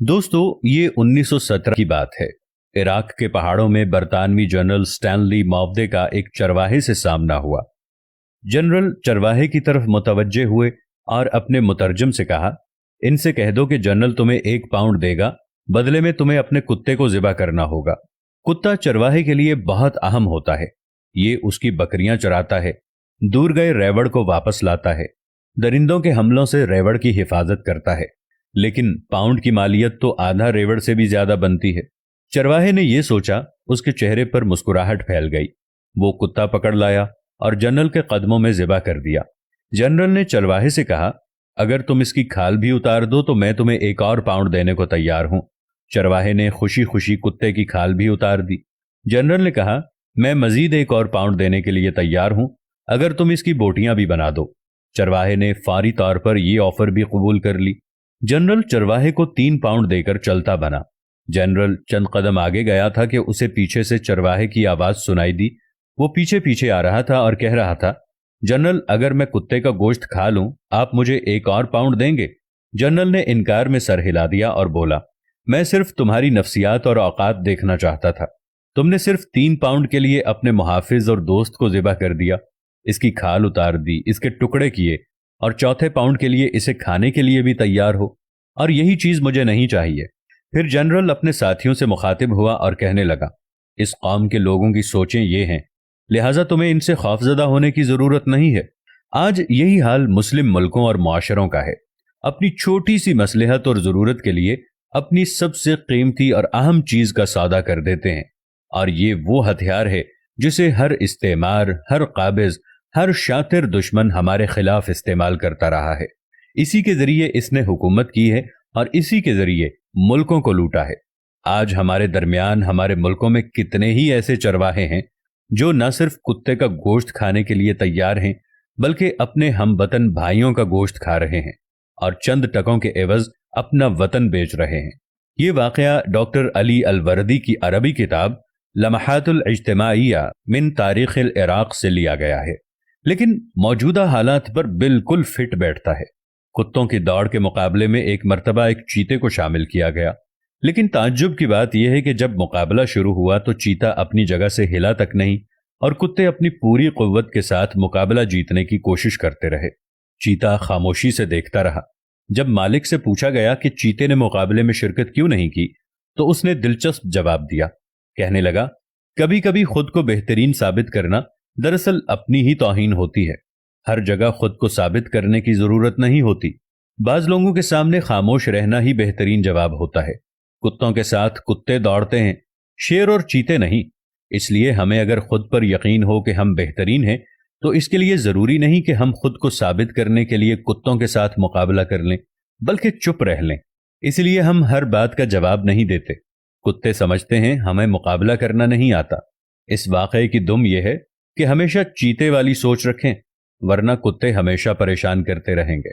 दोस्तों, ये 1917 की बात है। इराक के पहाड़ों में बरतानवी जनरल स्टैनली मॉवदे का एक चरवाहे से सामना हुआ। जनरल चरवाहे की तरफ मुतवज्जे हुए और अपने मुतरजम से कहा, इनसे कह दो कि जनरल तुम्हें 1 पाउंड देगा, बदले में तुम्हें अपने कुत्ते को ज़िबा करना होगा। कुत्ता चरवाहे के लिए बहुत अहम होता है। ये उसकी बकरियां चराता है, दूर गए रेवड़ को वापस लाता है, दरिंदों के हमलों से रेवड़ की हिफाजत करता है। लेकिन पाउंड की मालियत तो आधा रेवड़ से भी ज्यादा बनती है। चरवाहे ने यह सोचा, उसके चेहरे पर मुस्कुराहट फैल गई। वो कुत्ता पकड़ लाया और जनरल के कदमों में ज़िबा कर दिया। जनरल ने चरवाहे से कहा, अगर तुम इसकी खाल भी उतार दो तो मैं तुम्हें 1 और पाउंड देने को तैयार हूं। चरवाहे ने खुशी खुशी कुत्ते की खाल भी उतार दी। जनरल ने कहा, मैं मजीद 1 और पाउंड देने के लिए तैयार हूं, अगर तुम इसकी बोटियां भी बना दो। चरवाहे ने फारी तौर पर यह ऑफर भी कबूल कर ली। जनरल चरवाहे को 3 पाउंड देकर चलता बना। जनरल चंद कदम आगे गया था कि उसे पीछे से चरवाहे की आवाज सुनाई दी। वो पीछे पीछे आ रहा था और कह रहा था, जनरल, अगर मैं कुत्ते का गोश्त खा लूं, आप मुझे 1 और पाउंड देंगे? जनरल ने इनकार में सर हिला दिया और बोला, मैं सिर्फ तुम्हारी नफ्सियात और औकात देखना चाहता था। तुमने सिर्फ 3 पाउंड के लिए अपने मुहाफिज और दोस्त को ज़िबा कर दिया, इसकी खाल उतार दी, इसके टुकड़े किए, और चौथे पाउंड के लिए इसे खाने के लिए भी तैयार हो। और यही चीज मुझे नहीं चाहिए। फिर जनरल अपने साथियों से मुखातिब हुआ और कहने लगा, इस कौम के लोगों की सोचें ये हैं, लिहाजा तुम्हें इनसे खौफजदा होने की जरूरत नहीं है। आज यही हाल मुस्लिम मुल्कों और मुआशरों का है। अपनी छोटी सी मसलहत और जरूरत के लिए अपनी सबसे कीमती और अहम चीज का सौदा कर देते हैं। और ये वो हथियार है जिसे हर इस्तेमार, हर काबिज, हर शातिर दुश्मन हमारे खिलाफ इस्तेमाल करता रहा है। इसी के जरिए इसने हुकूमत की है और इसी के जरिए मुल्कों को लूटा है। आज हमारे दरमियान, हमारे मुल्कों में कितने ही ऐसे चरवाहे हैं जो न सिर्फ कुत्ते का गोश्त खाने के लिए तैयार हैं, बल्कि अपने हमवतन भाइयों का गोश्त खा रहे हैं और चंद टकों के एवज अपना वतन बेच रहे हैं। ये वाकया डॉक्टर अली अलवरदी की अरबी किताब लम्हातुल इज्तिमाइया मिन तारीखिल इराक से लिया गया है, लेकिन मौजूदा हालात पर बिल्कुल फिट बैठता है। कुत्तों की दौड़ के मुकाबले में एक मर्तबा एक चीते को शामिल किया गया, लेकिन ताज्जुब की बात यह है कि जब मुकाबला शुरू हुआ तो चीता अपनी जगह से हिला तक नहीं और कुत्ते अपनी पूरी कुव्वत के साथ मुकाबला जीतने की कोशिश करते रहे। चीता खामोशी से देखता रहा। जब मालिक से पूछा गया कि चीते ने मुकाबले में शिरकत क्यों नहीं की, तो उसने दिलचस्प जवाब दिया। कहने लगा, कभी कभी खुद को बेहतरीन साबित करना दरअसल अपनी ही तौहीन होती है। हर जगह खुद को साबित करने की जरूरत नहीं होती। बाज लोगों के सामने खामोश रहना ही बेहतरीन जवाब होता है। कुत्तों के साथ कुत्ते दौड़ते हैं, शेर और चीते नहीं। इसलिए हमें अगर खुद पर यकीन हो कि हम बेहतरीन हैं, तो इसके लिए जरूरी नहीं कि हम खुद को साबित करने के लिए कुत्तों के साथ मुकाबला कर लें, बल्कि चुप रह लें। इसलिए हम हर बात का जवाब नहीं देते। कुत्ते समझते हैं हमें मुकाबला करना नहीं आता। इस वाकये की दुम यह है कि हमेशा चीते वाली सोच रखें, वरना कुत्ते हमेशा परेशान करते रहेंगे।